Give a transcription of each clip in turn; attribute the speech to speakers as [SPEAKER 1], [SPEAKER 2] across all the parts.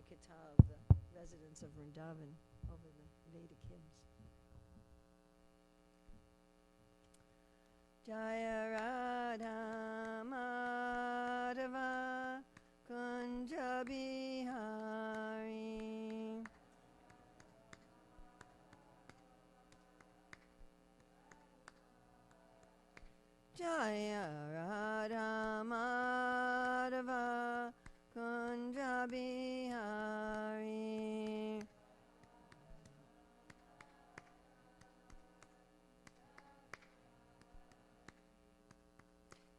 [SPEAKER 1] Katha of the residents of Vrindavan over the Vedic hymns. Jaya Radha Madhava Kunja Bihari Jaya Radha Madhava Kunja Bihari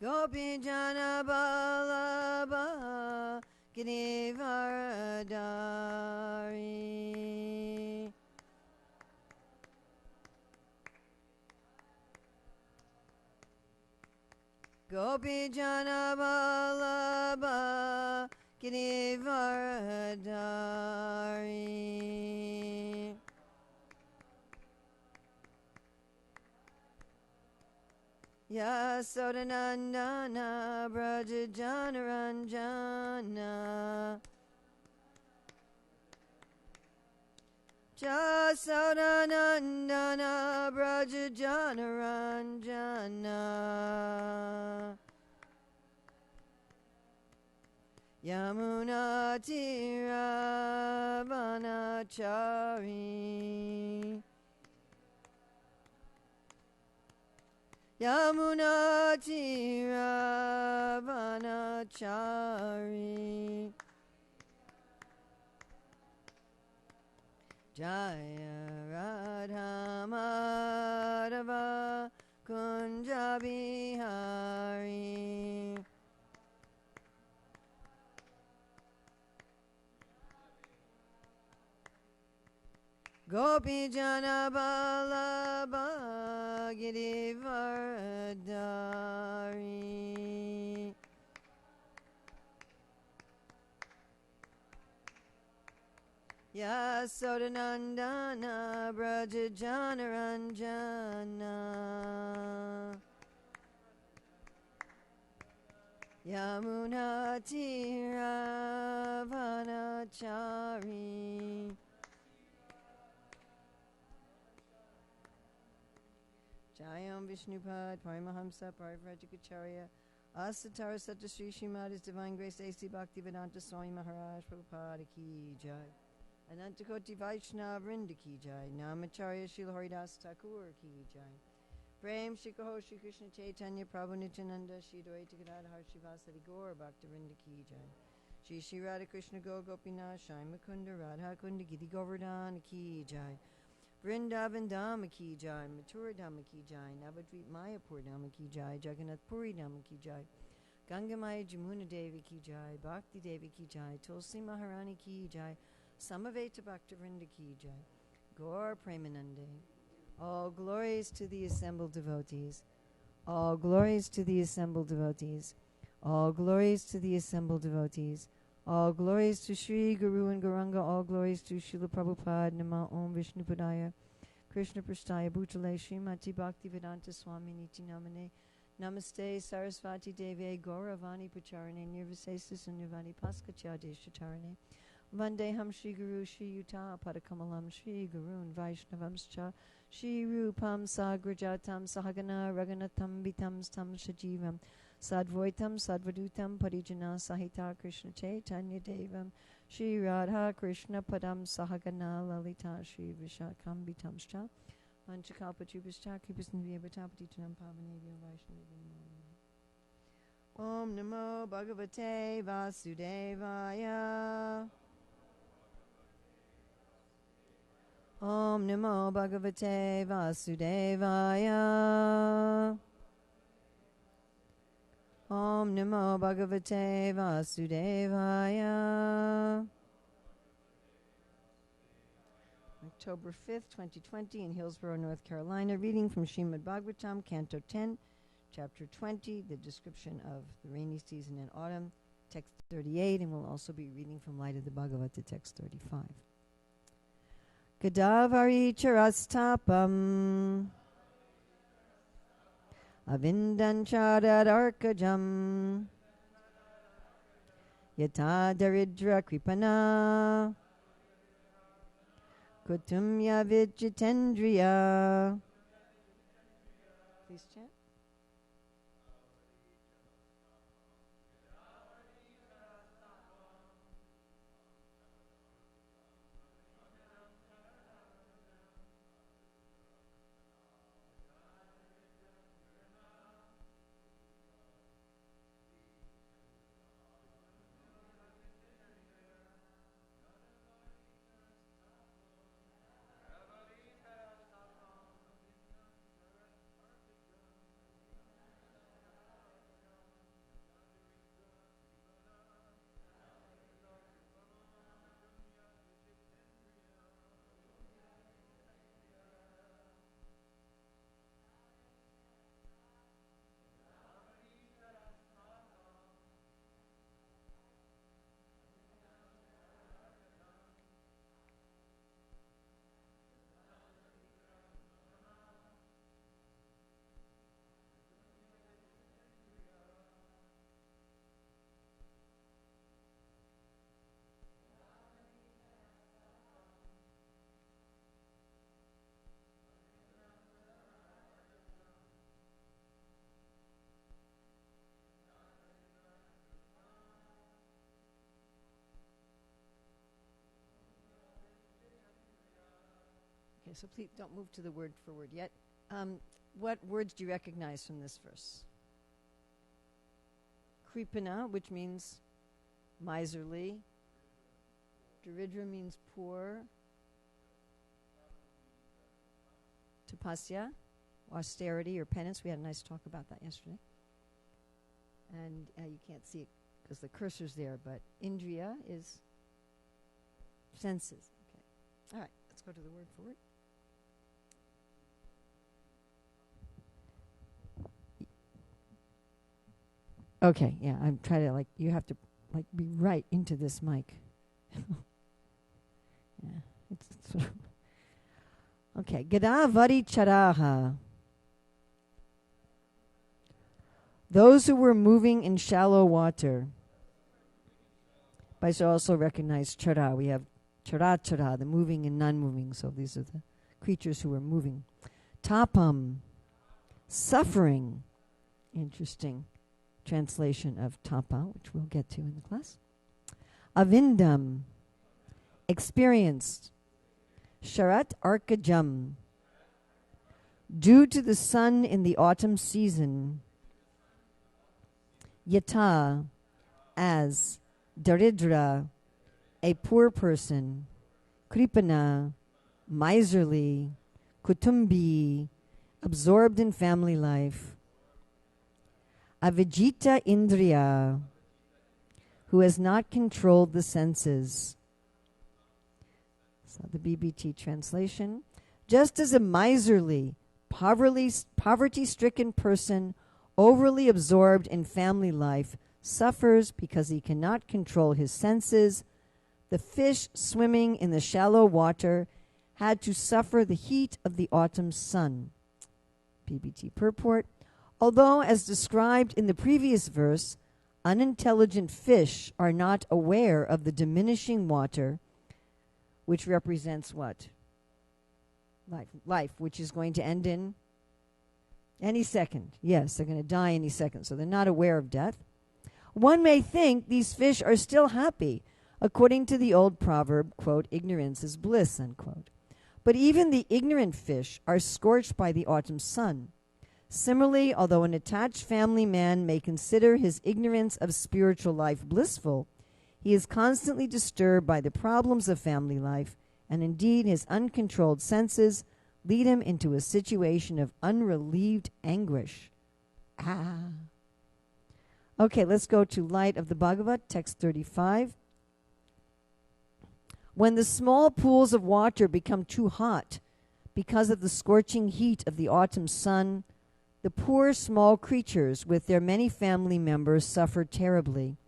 [SPEAKER 1] Gopi Jana Ballabha Girivaradari Gopi Jana Ballabha Girivaradari Yasodanandana Braja Janaranjana Jasodanandana Braja Janaranjana Yamuna Tiravanachari Yamuna Tiravanachari Jaya Radha Madhava Kunja Bihari Gopi Jana Ballabha Girivaradari Yasodanandana Braja Janaranjana Yamuna Tiravanachari Jayam Vishnupad Paramahamsa Parivrajikacharya Asatara Satyasri Srimad His Divine Grace A.C. Bhaktivedanta Swami Maharaj Prabhupada Ki Jai Anantakoti Vaishnava Vrinda Ki Jai Namacharya Srila Haridas Thakur Ki Jai Prem Shikaho Shri Krishna Chaitanya Prabhu Nityananda Shri Dvaita Gadadhar Shivasari Gaur Bhakta Vrinda Ki Jai Shri Shri Radha Krishna Go Gopinath Shai Mukunda Radha Kunda Giri Govardhan Ki Jai Vrindavan Dhama Ki Jai, Mathura Dhama Ki Jai, Navadvip Mayapur Dhama Ki Jai, Jagannath Puri Dhama Ki Jai, Gangamaya Jamuna Devi Ki Jai, Bhakti Devi Ki Jai, Tulsi Maharani Ki Jai, Samaveta Bhakta Vrinda Ki Jai, Gaur Premanande. All glories to the assembled devotees. All glories to the assembled devotees. All glories to the assembled devotees. All glories to Sri Guru and Gauranga, all glories to Srila Prabhupada, Nama Om Vishnupadaya, Krishna Prasthaya Bhutale, Srimati Bhaktivedanta Swami Niti Namane, Namaste Sarasvati Devi, Gauravani Pacharane, Nirvisesis and Nirvani Paskachya Deshatarane, Vandeham Sri Guru Sri Yuta Padakamalam Sri Gurun Vaishnavamscha, Sri Rupam Sagrajatam Sahagana Raganatam Vitam Stam Shajivam, Sadvaitam Sadvadutam Parijana Sahita Krishna Chaitanya Devam Shri Radha Krishna Padam Sahagana Lalita Shri Vishakambitamscha Vanchakalpachubhishcha Kripasnivyavatapatitanam Pavanevya Vaishnavim Om Namo Bhagavate Vasudevaya Om Namo Bhagavate Vasudevaya Om Namo Bhagavate Vasudevaya. October 5th, 2020 in Hillsborough, North Carolina. Reading from Srimad Bhagavatam, Canto 10, Chapter 20, the description of the rainy season in autumn, text 38, and we'll also be reading from Light of the Bhagavata, text 35. Gadavari charastapam Avindan Chadadarkajam Yata daridra kripana kutumya vijitendriya. Please chant. Okay, so please don't move to the word for word yet. What words do you recognize from this verse? Kripana, which means miserly. Daridra means poor. Tapasya, austerity or penance. We had a nice talk about that yesterday. And you can't see it because the cursor's there, but Indriya is senses. Okay. All right, let's go to the word for word. Okay, yeah, I'm trying to, you have to, be right into this mic. Yeah, it's sort of okay. Gadavari charaha. Those who were moving in shallow water. But I should also recognize chara. We have chara, the moving and non-moving. So these are the creatures who are moving. Tapam, suffering. Interesting translation of tapa, which we'll get to in the class. Avindam, experienced. Sharat arkajam, due to the sun in the autumn season. Yata, as. Daridra, a poor person. Kripana, miserly. Kutumbi, absorbed in family life. Avijita Indriya, who has not controlled the senses. So the BBT translation. Just as a miserly, poverty-stricken person overly absorbed in family life suffers because he cannot control his senses, the fish swimming in the shallow water had to suffer the heat of the autumn sun. BBT purport. Although, as described in the previous verse, unintelligent fish are not aware of the diminishing water, which represents what? Life, which is going to end in any second. Yes, they're going to die any second, so they're not aware of death. One may think these fish are still happy, according to the old proverb, quote, ignorance is bliss, unquote. But even the ignorant fish are scorched by the autumn sun. Similarly, although an attached family man may consider his ignorance of spiritual life blissful, he is constantly disturbed by the problems of family life, and indeed his uncontrolled senses lead him into a situation of unrelieved anguish. Okay, let's go to Light of the Bhagavat, text 35. When the small pools of water become too hot because of the scorching heat of the autumn sun, the poor small creatures with their many family members suffer terribly,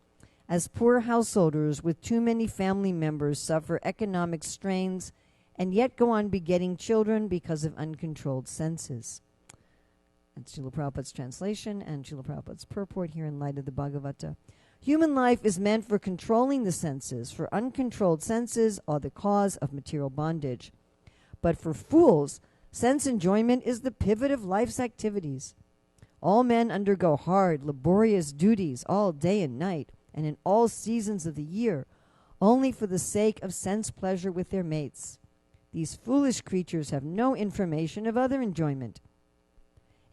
[SPEAKER 1] as poor householders with too many family members suffer economic strains and yet go on begetting children because of uncontrolled senses. That's Srila Prabhupada's translation and Srila Prabhupada's purport here in Light of the Bhagavata. Human life is meant for controlling the senses, for uncontrolled senses are the cause of material bondage. But for fools, sense enjoyment is the pivot of life's activities. All men undergo hard, laborious duties all day and night, and in all seasons of the year, only for the sake of sense pleasure with their mates. These foolish creatures have no information of other enjoyment.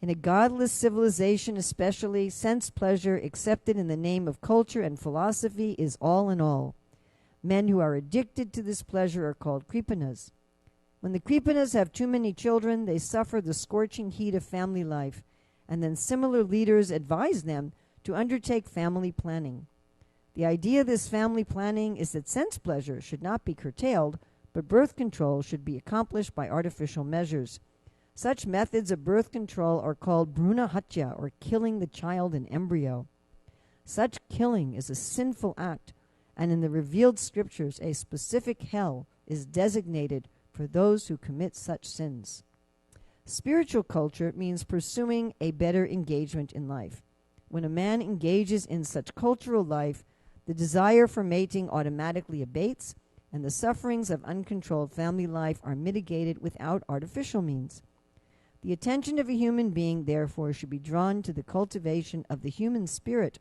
[SPEAKER 1] In a godless civilization especially, sense pleasure accepted in the name of culture and philosophy is all in all. Men who are addicted to this pleasure are called kripanas. When the kripanas have too many children, they suffer the scorching heat of family life, and then similar leaders advise them to undertake family planning. The idea of this family planning is that sense pleasure should not be curtailed, but birth control should be accomplished by artificial measures. Such methods of birth control are called bhruna hatya, or killing the child in embryo. Such killing is a sinful act, and in the revealed scriptures a specific hell is designated for those who commit such sins. Spiritual culture means pursuing a better engagement in life. When a man engages in such cultural life, the desire for mating automatically abates, and the sufferings of uncontrolled family life are mitigated without artificial means. The attention of a human being, therefore, should be drawn to the cultivation of the human spirit,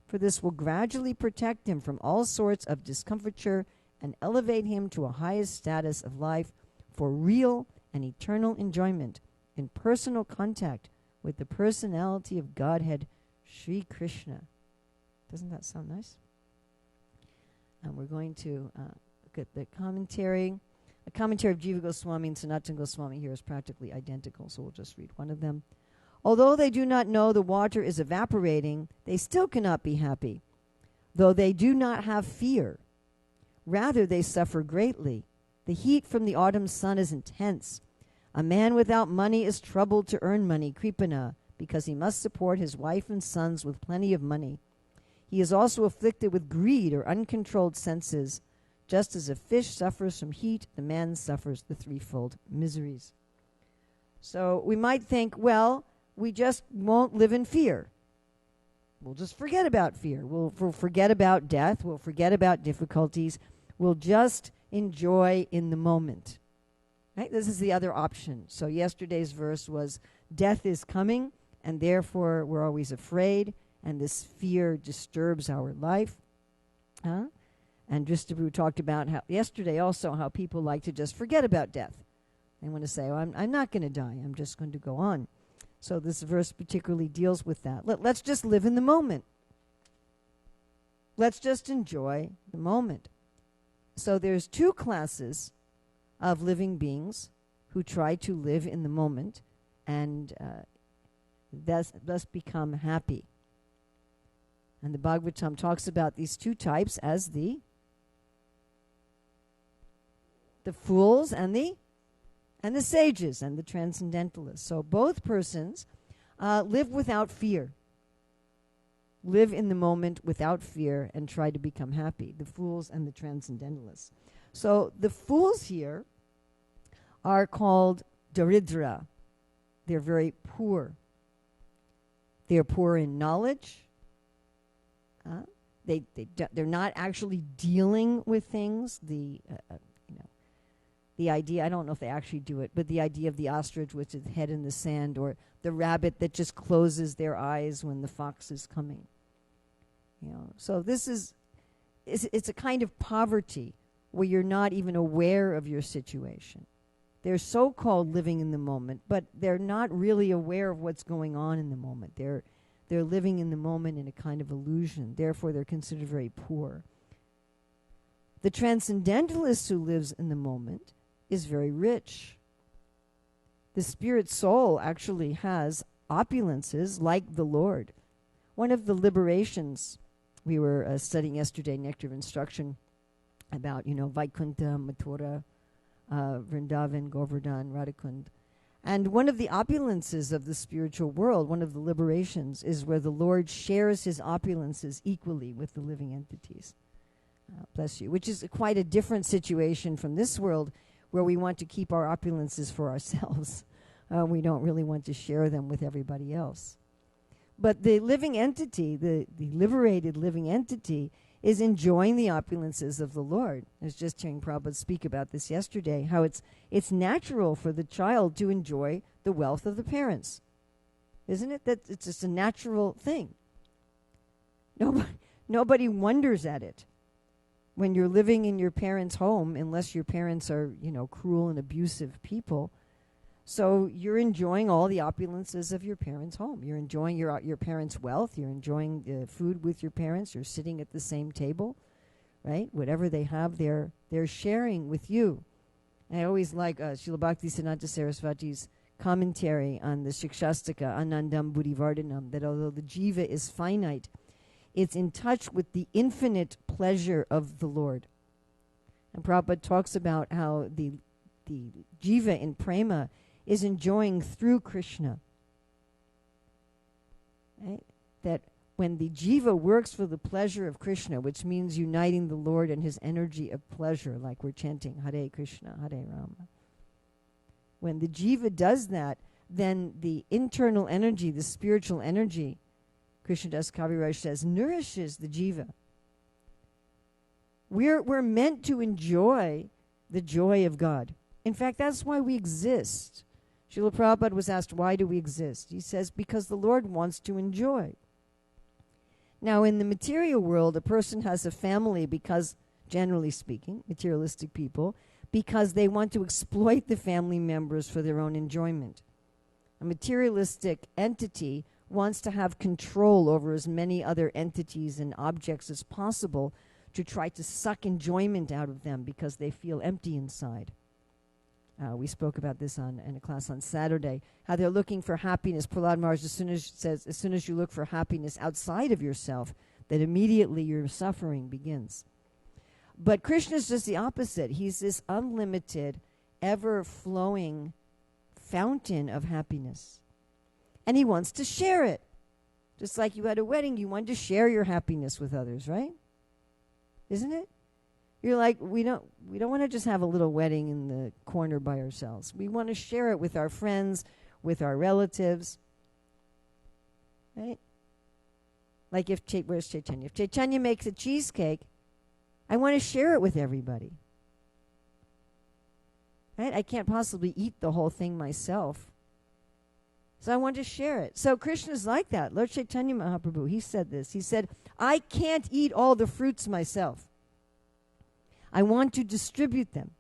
[SPEAKER 1] for this will gradually protect him from all sorts of discomfiture and elevate him to a highest status of life for real and eternal enjoyment in personal contact with the personality of Godhead, Sri Krishna. Doesn't that sound nice? And we're going to look at the commentary. A commentary of Jiva Goswami and Sanatana Goswami here is practically identical, so we'll just read one of them. Although they do not know the water is evaporating, they still cannot be happy, though they do not have fear. Rather, they suffer greatly. The heat from the autumn sun is intense. A man without money is troubled to earn money, kripana, because he must support his wife and sons with plenty of money. He is also afflicted with greed or uncontrolled senses. Just as a fish suffers from heat, the man suffers the threefold miseries. So we might think, well, we just won't live in fear. We'll just forget about fear. We'll forget about death. We'll forget about difficulties. We'll just enjoy in the moment. Right? This is the other option. So yesterday's verse was, death is coming, and therefore we're always afraid, and this fear disturbs our life. And Dristabu talked about how yesterday also how people like to just forget about death. They want to say, oh, I'm not going to die. I'm just going to go on. So this verse particularly deals with that. Let's just live in the moment. Let's just enjoy the moment. So there's two classes of living beings who try to live in the moment and thus become happy. And the Bhagavatam talks about these two types as the fools and the sages and the transcendentalists. So both persons live without fear, live in the moment without fear, and try to become happy, the fools and the transcendentalists. So the fools here are called daridra. They're very poor. They're poor in knowledge. They're not actually dealing with things. The idea, I don't know if they actually do it, but the idea of the ostrich with its head in the sand, or the rabbit that just closes their eyes when the fox is coming. So this it's a kind of poverty where you're not even aware of your situation. They're so-called living in the moment, but they're not really aware of what's going on in the moment. They're living in the moment in a kind of illusion. Therefore, they're considered very poor. The transcendentalist who lives in the moment is very rich. The spirit soul actually has opulences like the Lord. One of the liberations we were studying yesterday, Nectar of Instruction, about, Vaikuntha, Mathura, Vrindavan, Govardhan, Radhakund. And one of the opulences of the spiritual world, one of the liberations, is where the Lord shares his opulences equally with the living entities. Bless you. Which is quite a different situation from this world, where we want to keep our opulences for ourselves. We don't really want to share them with everybody else. But the living entity, the liberated living entity, is enjoying the opulences of the Lord. I was just hearing Prabhupada speak about this yesterday, how it's natural for the child to enjoy the wealth of the parents. Isn't it? That it's just a natural thing. Nobody wonders at it. When you're living in your parents' home, unless your parents are, cruel and abusive people, so you're enjoying all the opulences of your parents' home. You're enjoying your parents' wealth. You're enjoying food with your parents. You're sitting at the same table, right? Whatever they have, they're sharing with you. And I always like Srila Bhaktisiddhanta Saraswati's commentary on the Shikshastaka, Anandam Buddhivardhanam, that although the jiva is finite, it's in touch with the infinite pleasure of the Lord. And Prabhupada talks about how the jiva in prema is enjoying through Krishna. Right? That when the jiva works for the pleasure of Krishna, which means uniting the Lord and his energy of pleasure, like we're chanting Hare Krishna, Hare Rama. When the jiva does that, then the internal energy, the spiritual energy, Krishnadas Kaviraj says, nourishes the jiva. We're meant to enjoy the joy of God. In fact, that's why we exist. Srila Prabhupada was asked, why do we exist? He says, because the Lord wants to enjoy. Now, in the material world, a person has a family because, generally speaking, materialistic people, because they want to exploit the family members for their own enjoyment. A materialistic entity wants to have control over as many other entities and objects as possible to try to suck enjoyment out of them because they feel empty inside. We spoke about this in a class on Saturday, how they're looking for happiness. Prahlad Maharaj as soon as you look for happiness outside of yourself, that immediately your suffering begins. But Krishna is just the opposite. He's this unlimited, ever-flowing fountain of happiness. And he wants to share it. Just like you had a wedding, you want to share your happiness with others, right? Isn't it? You're like, we don't want to just have a little wedding in the corner by ourselves. We want to share it with our friends, with our relatives. Right? Like where's Chaitanya? If Chaitanya makes a cheesecake, I want to share it with everybody. Right? I can't possibly eat the whole thing myself. So I want to share it. So Krishna's like that. Lord Chaitanya Mahaprabhu, he said this. He said, I can't eat all the fruits myself. I want to distribute them.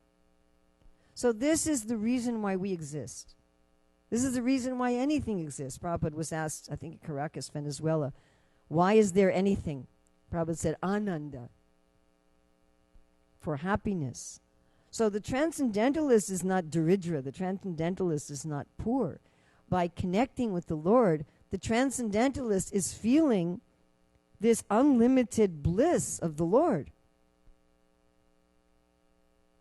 [SPEAKER 1] So this is the reason why we exist. This is the reason why anything exists. Prabhupada was asked, I think in Caracas, Venezuela, why is there anything? Prabhupada said, Ananda, for happiness. So the transcendentalist is not Daridra. The transcendentalist is not poor. By connecting with the Lord, the transcendentalist is feeling this unlimited bliss of the Lord.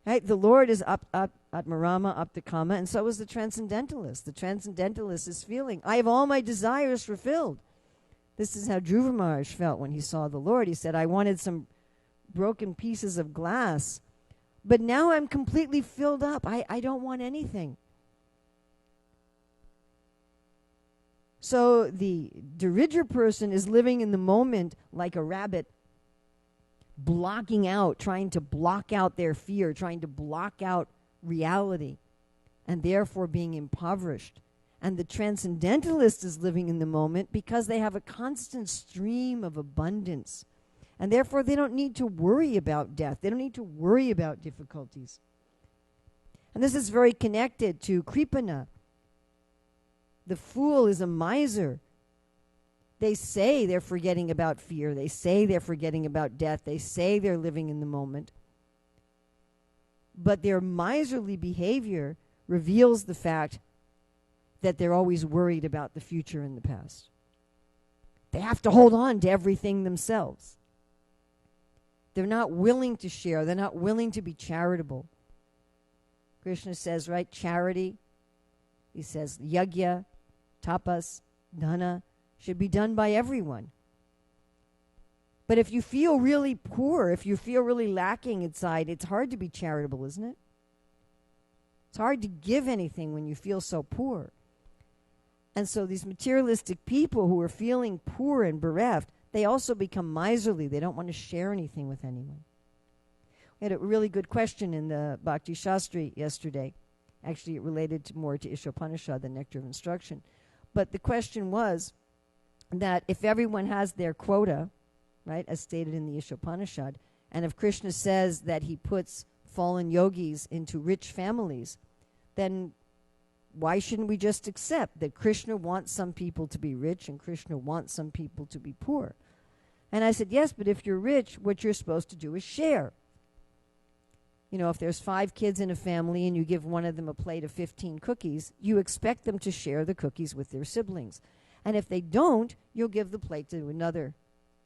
[SPEAKER 1] Right? The Lord is up Atmarama, up to Kama, and so is the transcendentalist. The transcendentalist is feeling, I have all my desires fulfilled. This is how Dhruva Maharaj felt when he saw the Lord. He said, I wanted some broken pieces of glass, but now I'm completely filled up. I don't want anything. So the Daridra person is living in the moment like a rabbit, blocking out, trying to block out their fear, trying to block out reality, and therefore being impoverished. And the transcendentalist is living in the moment because they have a constant stream of abundance. And therefore they don't need to worry about death. They don't need to worry about difficulties. And this is very connected to Kripana. The fool is a miser. They say they're forgetting about fear. They say they're forgetting about death. They say they're living in the moment. But their miserly behavior reveals the fact that they're always worried about the future and the past. They have to hold on to everything themselves. They're not willing to share. They're not willing to be charitable. Krishna says, right, charity. He says, yajna, tapas, dana, should be done by everyone. But if you feel really poor, if you feel really lacking inside, it's hard to be charitable, isn't it? It's hard to give anything when you feel so poor. And so these materialistic people who are feeling poor and bereft, they also become miserly. They don't want to share anything with anyone. We had a really good question in the Bhakti Shastri yesterday. Actually, it related more to Ishopanishad, the Nectar of Instruction. But the question was that if everyone has their quota, right, as stated in the Ishopanishad, and if Krishna says that he puts fallen yogis into rich families, then why shouldn't we just accept that Krishna wants some people to be rich and Krishna wants some people to be poor? And I said, yes, but if you're rich, what you're supposed to do is share. You know, if there's 5 kids in a family and you give one of them a plate of 15 cookies, you expect them to share the cookies with their siblings. And if they don't, you'll give the plate to another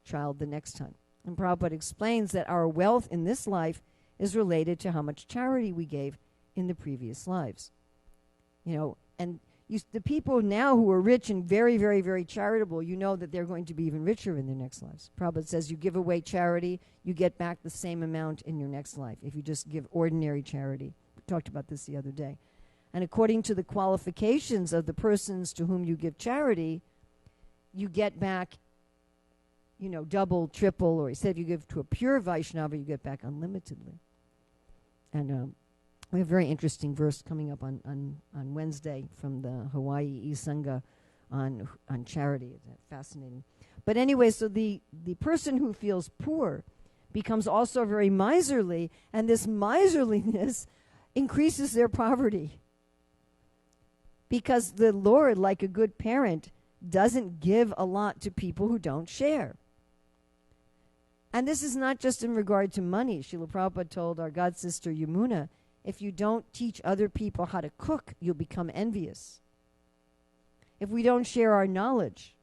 [SPEAKER 1] child the next time. And Prabhupada explains that our wealth in this life is related to how much charity we gave in the previous lives. You know, and the people now who are rich and very, very, very charitable, you know that they're going to be even richer in their next lives. Prabhupada says you give away charity, you get back the same amount in your next life if you just give ordinary charity. We talked about this the other day. And according to the qualifications of the persons to whom you give charity, you get back, you know, double, triple, or he said if you give to a pure Vaishnava, you get back unlimitedly. And we have a very interesting verse coming up on Wednesday from the Hawaii E-Sangha on charity. It's fascinating. But anyway, so the person who feels poor becomes also very miserly, and this miserliness increases their poverty. Because the Lord, like a good parent, doesn't give a lot to people who don't share. And this is not just in regard to money. Srila Prabhupada told our god sister Yamuna, if you don't teach other people how to cook, you'll become envious. If we don't share our knowledge,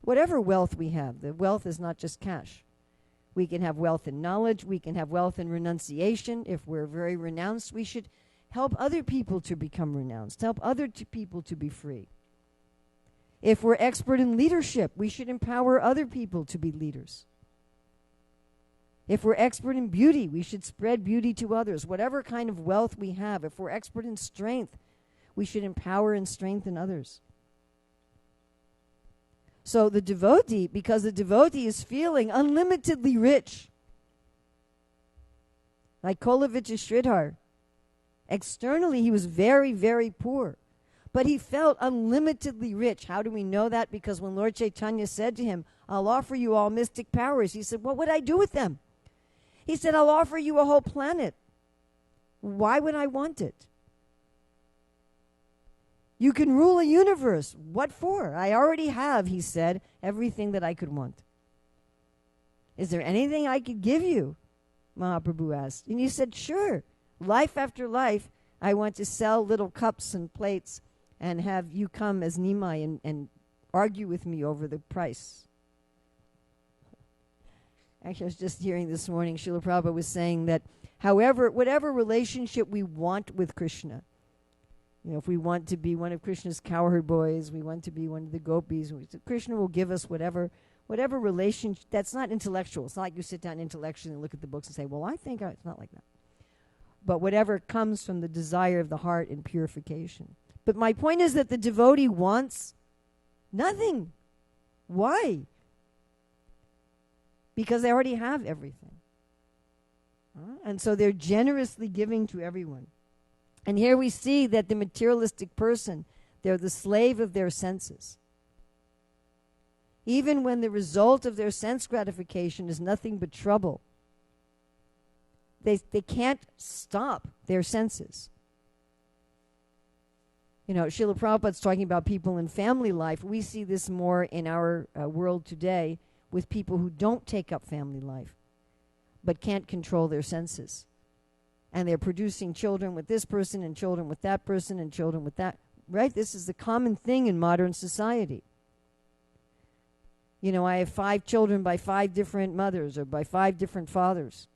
[SPEAKER 1] whatever wealth we have, the wealth is not just cash. We can have wealth in knowledge. We can have wealth in renunciation. If we're very renounced, we should help other people to become renounced, help other people to be free. If we're expert in leadership, we should empower other people to be leaders. If we're expert in beauty, we should spread beauty to others. Whatever kind of wealth we have, if we're expert in strength, we should empower and strengthen others. So the devotee, because the devotee is feeling unlimitedly rich, like Kolovich Sridhar, externally he was very, very poor, but he felt unlimitedly rich. How do we know that? Because when Lord Chaitanya said to him, I'll offer you all mystic powers, he said, what would I do with them? He said, I'll offer you a whole planet. Why would I want it? You can rule a universe. What for? I already have, he said, everything that I could want. Is there anything I could give you? Mahaprabhu asked. And he said, sure. Life after life, I want to sell little cups and plates and have you come as Nimai and argue with me over the price. Actually, I was just hearing this morning, Srila Prabhupada was saying that whatever relationship we want with Krishna, you know, if we want to be one of Krishna's cowherd boys, we want to be one of the gopis, Krishna will give us whatever relationship. That's not intellectual. It's not like you sit down intellectually and look at the books and say, well, I think it's not like that. But whatever comes from the desire of the heart and purification. But my point is that the devotee wants nothing. Why? Because they already have everything. And so they're generously giving to everyone. And here we see that the materialistic person, they're the slave of their senses. Even when the result of their sense gratification is nothing but trouble, they can't stop their senses. You know, Srila Prabhupada's talking about people in family life. We see this more in our world today with people who don't take up family life but can't control their senses. And they're producing children with this person and children with that person and children with that. Right? This is the common thing in modern society. You know, I have 5 children by 5 different mothers or by 5 different fathers.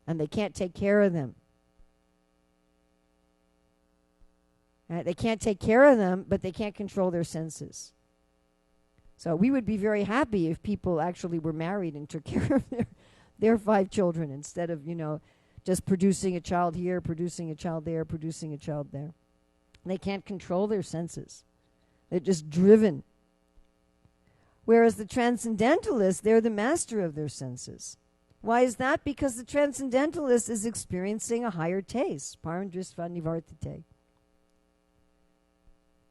[SPEAKER 1] And they can't take care of them. They can't take care of them, but they can't control their senses. So we would be very happy if people actually were married and took care of their 5 children instead of, you know, just producing a child here, producing a child there, producing a child there. They can't control their senses. They're just driven. Whereas the transcendentalists, they're the master of their senses. Why is that? Because the transcendentalist is experiencing a higher taste. Parandrisva nivartate.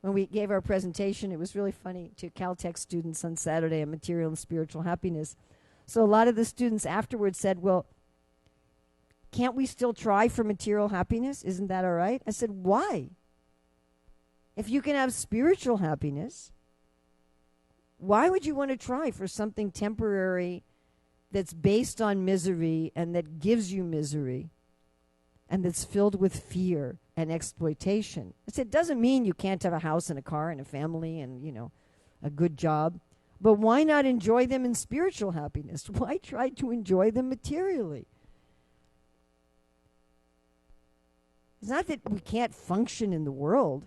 [SPEAKER 1] When we gave our presentation, it was really funny to Caltech students on Saturday on material and spiritual happiness. So a lot of the students afterwards said, well, can't we still try for material happiness? Isn't that all right? I said, why? If you can have spiritual happiness, why would you want to try for something temporary that's based on misery and that gives you misery and that's filled with fear and exploitation? I said, it doesn't mean you can't have a house and a car and a family and, a good job. But why not enjoy them in spiritual happiness? Why try to enjoy them materially? It's not that we can't function in the world.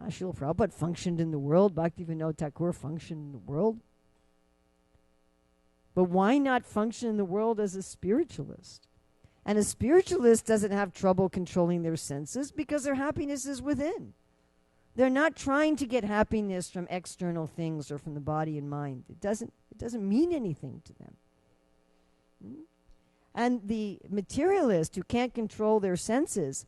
[SPEAKER 1] Srila Prabhupada functioned in the world. Bhaktivinoda Thakur functioned in the world. But why not function in the world as a spiritualist? And a spiritualist doesn't have trouble controlling their senses because their happiness is within. They're not trying to get happiness from external things or from the body and mind. It doesn't mean anything to them. And the materialist who can't control their senses,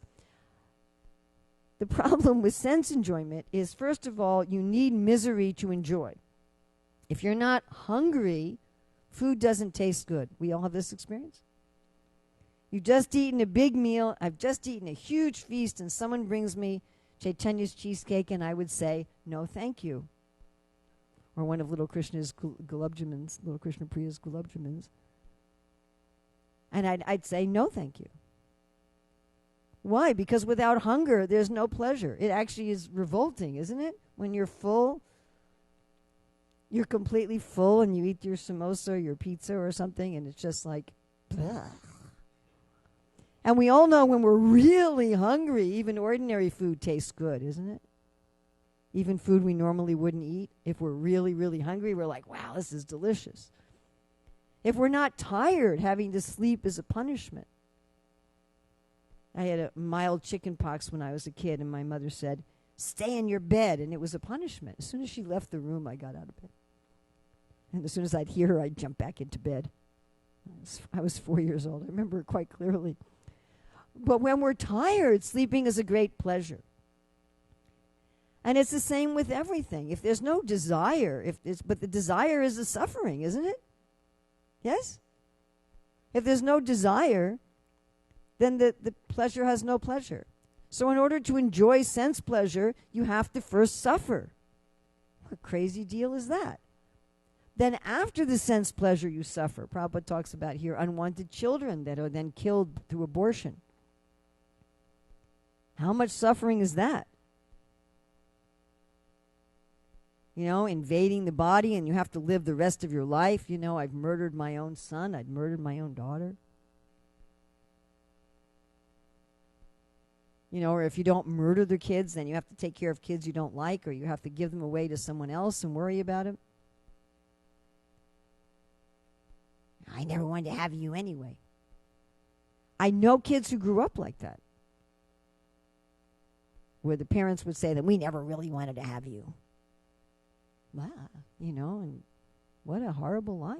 [SPEAKER 1] the problem with sense enjoyment is, first of all, you need misery to enjoy. If you're not hungry, food doesn't taste good. We all have this experience. You've just eaten a big meal. I've just eaten a huge feast, and someone brings me Chaitanya's cheesecake, and I would say, no, thank you. Or one of Little Krishna's gulab-jamins, Little Krishna Priya's gulab-jamins. And I'd say, no, thank you. Why? Because without hunger, there's no pleasure. It actually is revolting, isn't it? When you're full, you're completely full, and you eat your samosa or your pizza or something, and it's just like, bleh. And we all know when we're really hungry, even ordinary food tastes good, isn't it? Even food we normally wouldn't eat. If we're really, really hungry, we're like, wow, this is delicious. If we're not tired, having to sleep is a punishment. I had a mild chicken pox when I was a kid, and my mother said, stay in your bed, and it was a punishment. As soon as she left the room, I got out of bed. And as soon as I'd hear her, I'd jump back into bed. I was 4 years old. I remember it quite clearly. But when we're tired, sleeping is a great pleasure. And it's the same with everything. If there's no desire, but the desire is the suffering, isn't it? Yes? If there's no desire, then the pleasure has no pleasure. So in order to enjoy sense pleasure, you have to first suffer. What crazy deal is that? Then after the sense pleasure, you suffer. Prabhupada talks about here unwanted children that are then killed through abortion. How much suffering is that? Invading the body, and you have to live the rest of your life. I've murdered my own son. I'd murdered my own daughter. Or if you don't murder the kids, then you have to take care of kids you don't like, or you have to give them away to someone else and worry about them. I never wanted to have you anyway. I know kids who grew up like that, where the parents would say that we never really wanted to have you. Wow, and what a horrible life.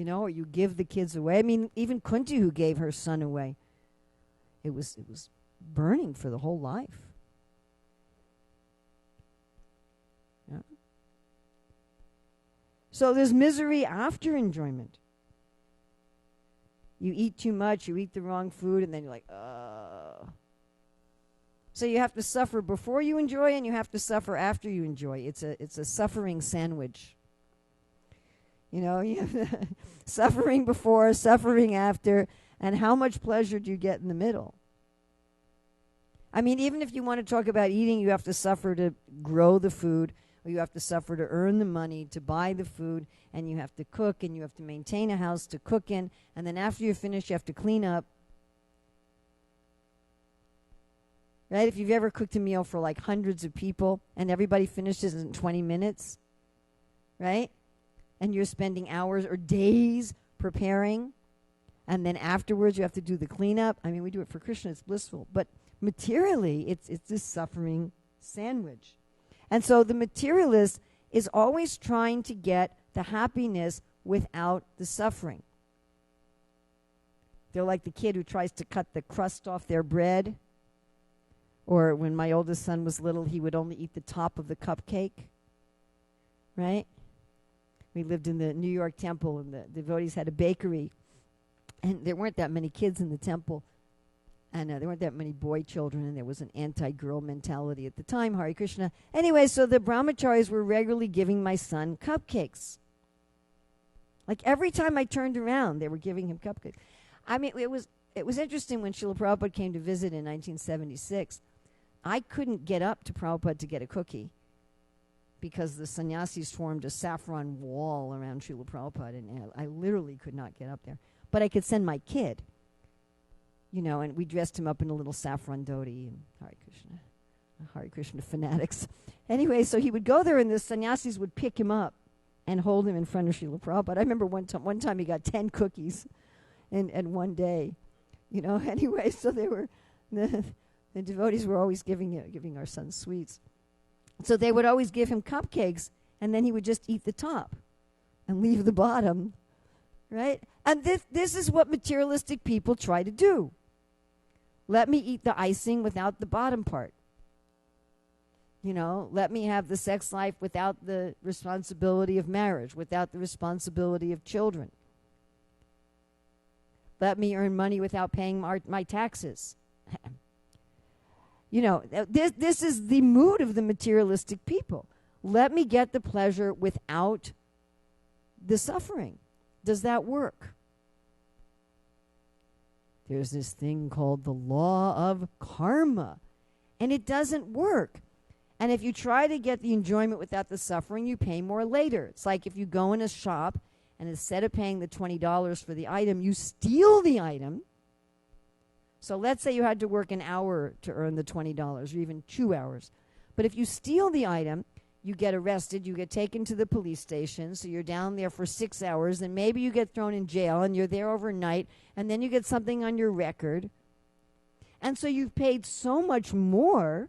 [SPEAKER 1] Or you give the kids away. I mean, even Kunti, who gave her son away, it was burning for the whole life. Yeah. So there's misery after enjoyment. You eat too much, you eat the wrong food, and then you're like, ugh. So you have to suffer before you enjoy, and you have to suffer after you enjoy. It's a suffering sandwich. You have suffering before, suffering after, and how much pleasure do you get in the middle? I mean, even if you want to talk about eating, you have to suffer to grow the food, or you have to suffer to earn the money to buy the food, and you have to cook, and you have to maintain a house to cook in, and then after you're finished, you have to clean up. Right? If you've ever cooked a meal for like hundreds of people and everybody finishes in 20 minutes, right? And you're spending hours or days preparing, and then afterwards you have to do the cleanup. I mean, we do it for Krishna, it's blissful. But Materially, it's this suffering sandwich. And so the materialist is always trying to get the happiness without the suffering. They're like the kid who tries to cut the crust off their bread. Or when my oldest son was little, he would only eat the top of the cupcake. Right? We lived in the New York temple, and the devotees had a bakery. And there weren't that many kids in the temple. And there weren't that many boy children, and there was an anti-girl mentality at the time, Hare Krishna. Anyway, so the brahmacharis were regularly giving my son cupcakes. Like every time I turned around, they were giving him cupcakes. I mean, it was interesting when Srila Prabhupada came to visit in 1976. I couldn't get up to Prabhupada to get a cookie because the sannyasis formed a saffron wall around Srila Prabhupada, and I literally could not get up there. But I could send my kid. You know, and we dressed him up in a little saffron dhoti and Hare Krishna fanatics. Anyway, so he would go there, and the sannyasis would pick him up and hold him in front of Srila Prabhupada. I remember one time he got 10 cookies in one day. You know, anyway, so they were the devotees were always giving our son sweets. So they would always give him cupcakes, and then he would just eat the top and leave the bottom, right? And this is what materialistic people try to do. Let me eat the icing without the bottom part. You know, let me have the sex life without the responsibility of marriage, without the responsibility of children. Let me earn money without paying my taxes. You know, this is the mood of the materialistic people. Let me get the pleasure without the suffering. Does that work? There's this thing called the law of karma, and it doesn't work. And if you try to get the enjoyment without the suffering, you pay more later. It's like if you go in a shop, and instead of paying the $20 for the item, you steal the item. So let's say you had to work an hour to earn the $20, or even 2 hours. But if you steal the item, you get arrested, you get taken to the police station, so you're down there for 6 hours, and maybe you get thrown in jail, and you're there overnight, and then you get something on your record. And so you've paid so much more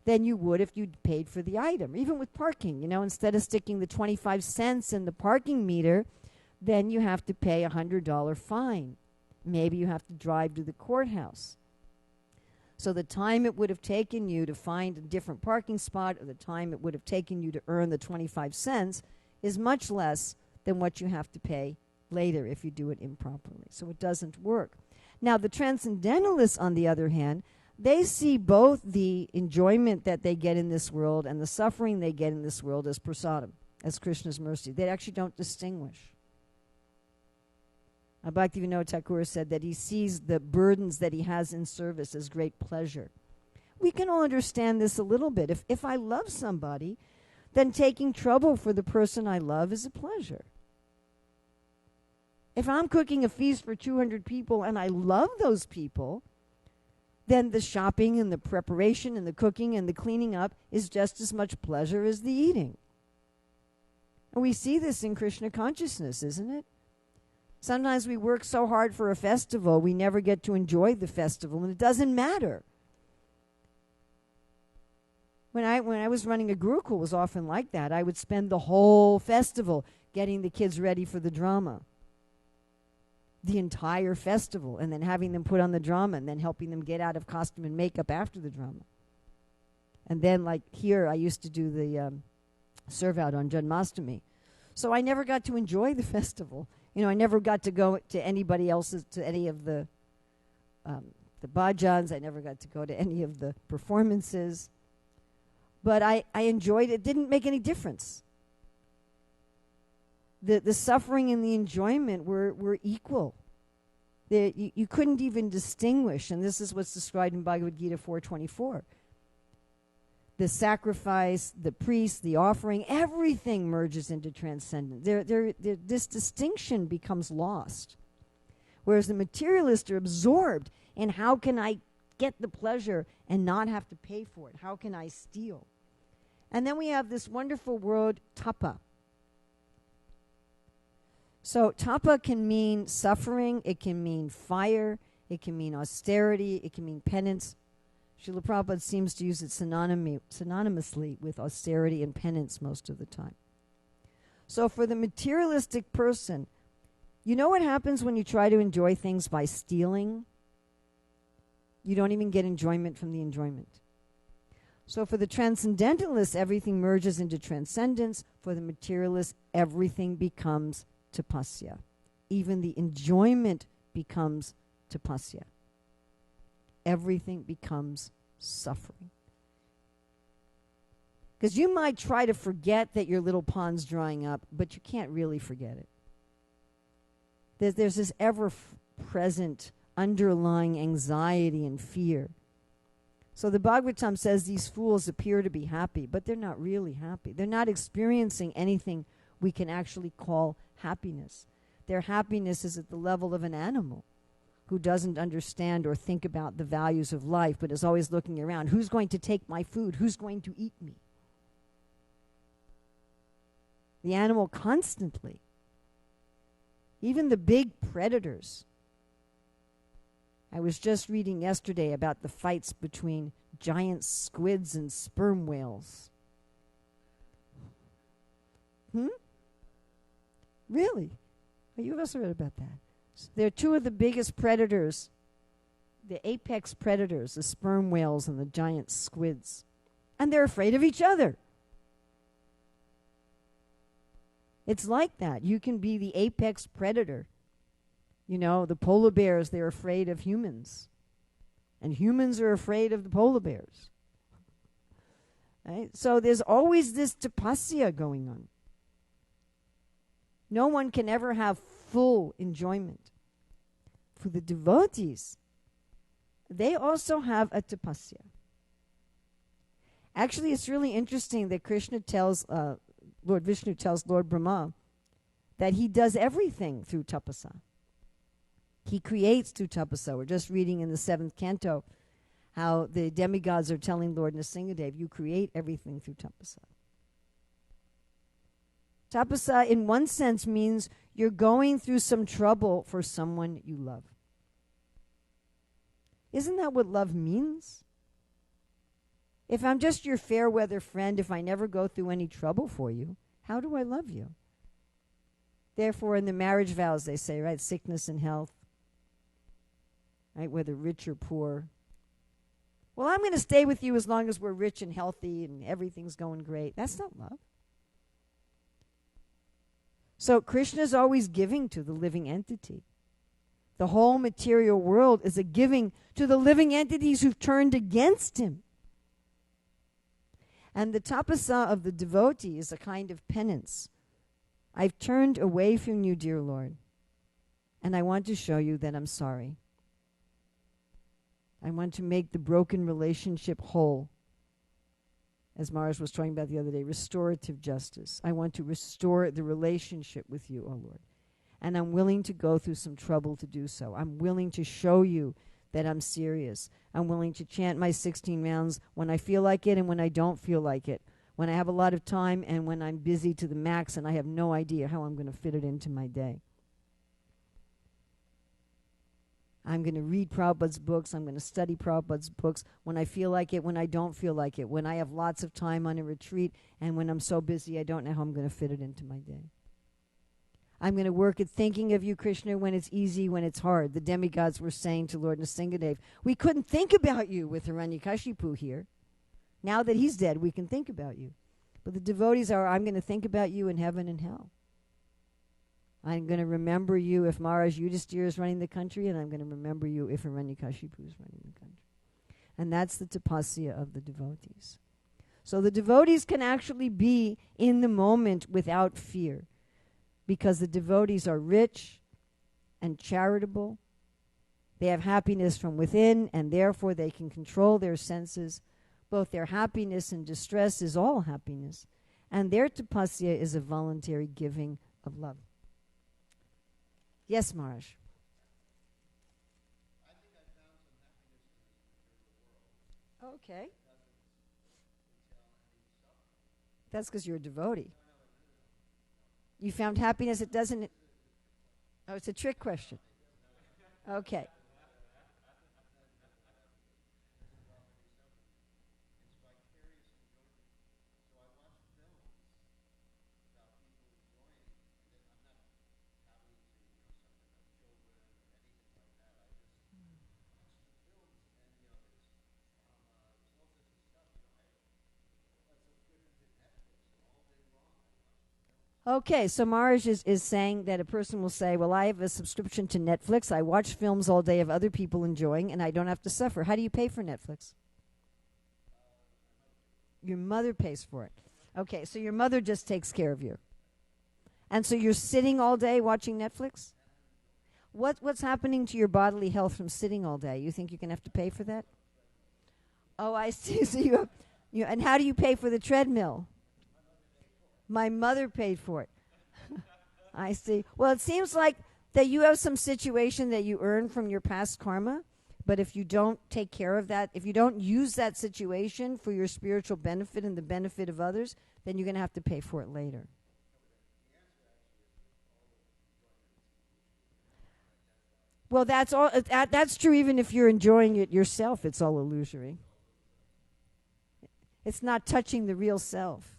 [SPEAKER 1] than you would if you'd paid for the item. Even with parking, you know, instead of sticking the 25 cents in the parking meter, then you have to pay a $100 fine. Maybe you have to drive to the courthouse. So the time it would have taken you to find a different parking spot, or the time it would have taken you to earn the 25 cents is much less than what you have to pay later if you do it improperly. So it doesn't work. Now, the transcendentalists, on the other hand, they see both the enjoyment that they get in this world and the suffering they get in this world as prasadam, as Krishna's mercy. They actually don't distinguish. Bhaktivinoda Thakur said that he sees the burdens that he has in service as great pleasure. We can all understand this a little bit. If I love somebody, then taking trouble for the person I love is a pleasure. If I'm cooking a feast for 200 people and I love those people, then the shopping and the preparation and the cooking and the cleaning up is just as much pleasure as the eating. And we see this in Krishna consciousness, isn't it? Sometimes we work so hard for a festival, we never get to enjoy the festival, and it doesn't matter. When I was running a Gurukul, it was often like that. I would spend the whole festival getting the kids ready for the drama. The entire festival, and then having them put on the drama, and then helping them get out of costume and makeup after the drama. And then, like here, I used to do the serve out on Janmashtami. So I never got to enjoy the festival. You know, I never got to go to anybody else's, to any of the bhajans. I never got to go to any of the performances. But I enjoyed it. It didn't make any difference. The suffering and the enjoyment were equal. You couldn't even distinguish, and this is what's described in Bhagavad Gita 4:24. The sacrifice, the priest, the offering, everything merges into transcendence. This distinction becomes lost. Whereas the materialists are absorbed in how can I get the pleasure and not have to pay for it? How can I steal? And then we have this wonderful word, tapa. So tapa can mean suffering, it can mean fire, it can mean austerity, it can mean penance. Srila Prabhupada seems to use it synonymously with austerity and penance most of the time. So for the materialistic person, you know what happens when you try to enjoy things by stealing? You don't even get enjoyment from the enjoyment. So for the transcendentalist, everything merges into transcendence. For the materialist, everything becomes tapasya. Even the enjoyment becomes tapasya. Everything becomes suffering. Because you might try to forget that your little pond's drying up, but you can't really forget it. There's this ever-present underlying anxiety and fear. So the Bhagavatam says these fools appear to be happy, but they're not really happy. They're not experiencing anything we can actually call happiness. Their happiness is at the level of an animal who doesn't understand or think about the values of life, but is always looking around. Who's going to take my food? Who's going to eat me? The animal constantly. Even the big predators. I was just reading yesterday about the fights between giant squids and sperm whales. Really? Oh, you've also read about that. So they're two of the biggest predators, the apex predators, the sperm whales and the giant squids. And they're afraid of each other. It's like that. You can be the apex predator. You know, the polar bears, they're afraid of humans. And humans are afraid of the polar bears. Right? So there's always this tapasya going on. No one can ever have full enjoyment. For the devotees, they also have a tapasya. Actually, it's really interesting that Krishna tells, Lord Vishnu tells Lord Brahma that he does everything through tapasa. He creates through tapasa. We're just reading in the 7th canto how the demigods are telling Lord Nrsingadev, you create everything through tapasa. Tapasa, in one sense, means you're going through some trouble for someone you love. Isn't that what love means? If I'm just your fair weather friend, if I never go through any trouble for you, how do I love you? Therefore, in the marriage vows, they say, right, sickness and health, right, whether rich or poor. Well, I'm going to stay with you as long as we're rich and healthy and everything's going great. That's not love. So Krishna is always giving to the living entity. The whole material world is a giving to the living entities who've turned against him. And the tapasa of the devotee is a kind of penance. I've turned away from you, dear Lord, and I want to show you that I'm sorry. I want to make the broken relationship whole. As Maharaj was talking about the other day, restorative justice. I want to restore the relationship with you, O Lord. And I'm willing to go through some trouble to do so. I'm willing to show you that I'm serious. I'm willing to chant my 16 rounds when I feel like it and when I don't feel like it. When I have a lot of time and when I'm busy to the max and I have no idea how I'm going to fit it into my day. I'm going to read Prabhupada's books. I'm going to study Prabhupada's books when I feel like it, when I don't feel like it, when I have lots of time on a retreat, and when I'm so busy I don't know how I'm going to fit it into my day. I'm going to work at thinking of you, Krishna, when it's easy, when it's hard. The demigods were saying to Lord Nrsingadev, we couldn't think about you with Hiranyakashipu here. Now that he's dead, we can think about you. But the devotees are, I'm going to think about you in heaven and hell. I'm going to remember you if Maharaj Yudhisthira is running the country, and I'm going to remember you if Hiranyakashipu is running the country. And that's the tapasya of the devotees. So the devotees can actually be in the moment without fear, because the devotees are rich and charitable. They have happiness from within, and therefore they can control their senses. Both their happiness and distress is all happiness. And their tapasya is a voluntary giving of love. Yes, Maharaj.
[SPEAKER 2] I think I found some happiness in this material world.
[SPEAKER 1] Okay.
[SPEAKER 2] Doesn't entail any suffering.
[SPEAKER 1] That's because you're a devotee. You found happiness, it doesn't... Oh, it's a trick question. Okay. Okay, so Marge is saying that a person will say, well, I have a subscription to Netflix. I watch films all day of other people enjoying, and I don't have to suffer. How do you pay for Netflix? Your mother pays for it. Okay, so your mother just takes care of you. And so you're sitting all day watching Netflix? What's happening to your bodily health from sitting all day? You think you're going to have to pay for that? Oh, I see. So and how do you pay for the treadmill? My mother paid for it. I see. Well, it seems like that you have some situation that you earn from your past karma, but if you don't take care of that, if you don't use that situation for your spiritual benefit and the benefit of others, then you're going to have to pay for it later. Well, that's all. That's true even if you're enjoying it yourself. It's all illusory. It's not touching the real self.